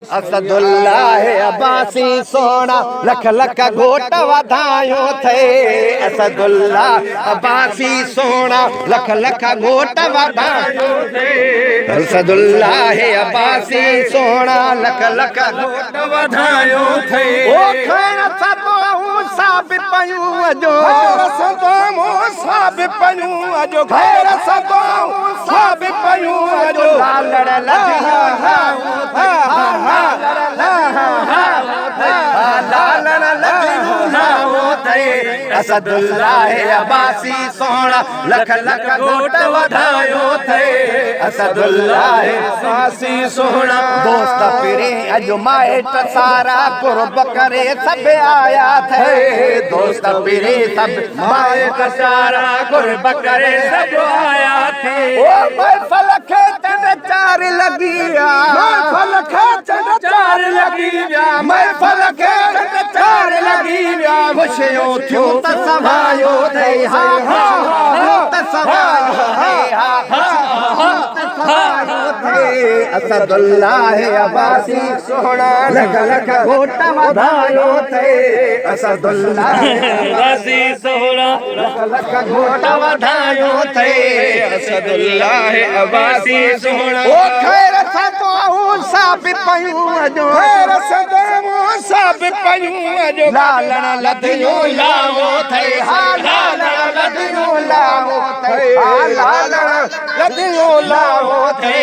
असदुल्लाह अब्बासी सोना लख लख घोट वधायो थे। असदुल्लाह अब्बासी सोना लख लख घोट वधायो थे। असदुल्लाह अब्बासी सोना लख लख घोट वधायो थे। ओ खैर सदो साबित पयूं अजो सदो साबित पयूं अजो खैर सदो साबित पयूं अजो लालड़ लगियो लालण लगियूं लाओ थे। असदुल्लाह अब्बासी सोना लख लख घोट वधायो थे। असदुल्लाह अब्बासी सोना दोस्त फिरे अजो माइट सारा कुर्ब करे सब आया थे। दोस्त फिरे सब माइट सारा कुर्ब करे सब आया थे। ओ महफिल खे चंड चार लगी विया, महफिल खे चंड चार लगी विया, महफिल खे चंड चार लगी विया। खुशियों थियूं त समायो थे हा हा त समायो थे हा हा त समायो थे। असदुल्लाह अब्बासी सोना लख लख घोट वधायो थे। असदुल्लाह अब्बासी सोना लख लख घोट वधायो थे। असदुल्लाह अब्बासी सोना ओ खैर सदो साबित पयूं अजो खैर सदो साबित पयूं अजो लालण लधियो लाओ थे हा लालण लधियो लाओ थे हा लालण लधियो लाओ थे।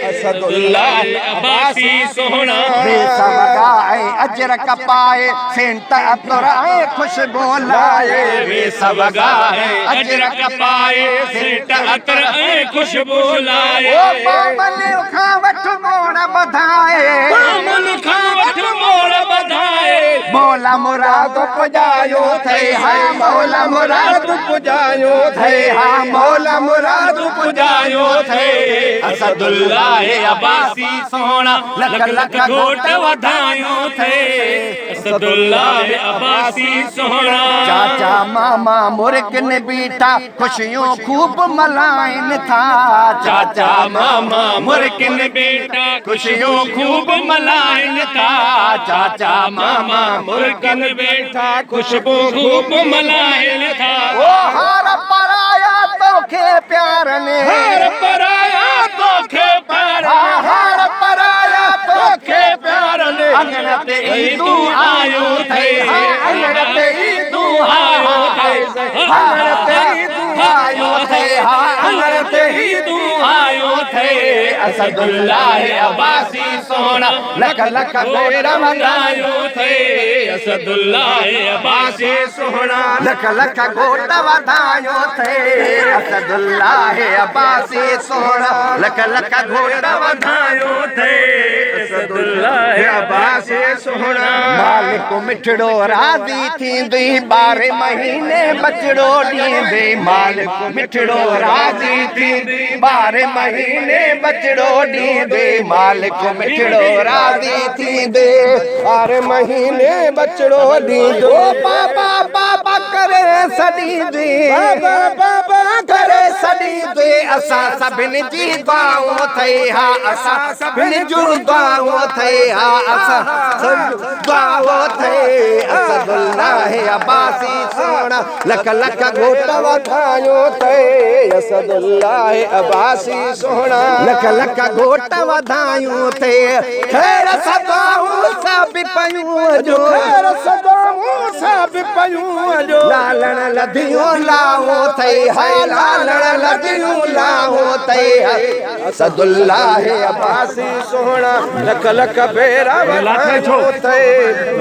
असदुल्लाह अब्बासी सोना रेशम गाए अजर कपाए सेंट अतर ऐं खुशबू लाए। रेशम गाए अजर कपाए सेंट अतर ऐं खुशबू लाए। ओ बामन खां वठ मोड़ बधाए, बामन खां वठ मोड़ बधाए। मौला मुराद पुजायो थे हा मौला मुराद पुजायो थे हा मौला मुराद पुजायो थे। असदुल्लाह अब्बासी सोना लख लख घोट वधायो थे। असदुल्लाह अब्बासी सोना चाचा मामा मुर्गिन बीठा खुशियों खूब मलाइन था। चाचा मामा मुर्गिन बीठा खुशियों खूब मलाइन था। चाचा मामा मुर्गिन बैठा खुशबू खूब मलाइन था। ओ हार पराया तोखे प्यार ने हार पराया तोखे प्यार हार पराया तोखे प्यार ने अंगन ते ईदू आयो थे अंगन ते ईदू आयो थे अंगन ते ईदू आयो थे अंगन ते ईदू आयो थे। असदुल्लाह अब्बासी सोना लख लख घोट वधायो थे। असदुल्लाह अब्बासी सोना लख लख घोट वधायो थे। असदुल्लाह अब्बासी सोना लख लख घोट वधायो थे। असदुल्लाह अब्बासी सोना मालिक मिठड़ो राज़ी थींदी 12 महीने बचड़ो ॾींदे। मालिक मिठड़ो राज़ी थींदी 12 महीने बचड़ो ॾींदे। मालिक मिठड़ो राज़ी थींदे 12 महीने बचड़ो ॾींदो। बाबा बाबा करे सॾींदे बाबा बाबा करे सॾींदे। असां सभिनी जी दुआऊं अथई हा असां सभिनी जूं दुआऊं अथई हा असां सभु दुआऊं अथई। असदुल्लाह अब्बासी सोना लख लख घोट वधायो थे। असदुल्लाह अब्बासी सोना लख लख घोट वधायो थे। खैर सदो साबित पयूं अजो खैर सदो साबित पयूं अजो लालण लधियो लाओ थे हा लालण लधियो लाओ थे। असदुल्लाह अब्बासी सोना लख लख भेरा वधायो थे।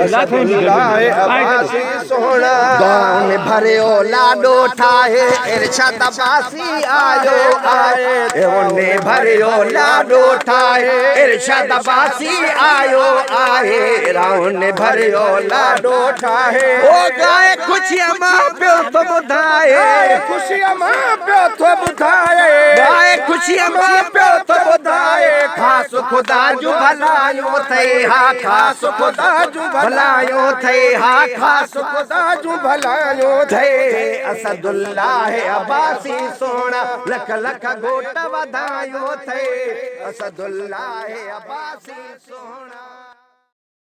असदुल्लाह अब्बासी सोना गाँव में भरियो लाडो ठाहे इरशाद अब्बासी आयो आए। ओने भरियो लाडो ठाहे इरशाद अब्बासी आयो आहे। राउन भरियो लाडो ठाहे ओ गाए खुशियां मां प्यो तो बुधाए खुशियां मां प्यो तो बुधाए गाए खुशियां मां प्यो तो बुधाए खास खुदा जो भलायो थे हा खास खुदा जो भलायो थे हा खास खुदा जो भलायो थे असदुल्लाह अब्बासी सोना लख लख घोट वधायो थे असदुल्लाह अब्बासी सोना।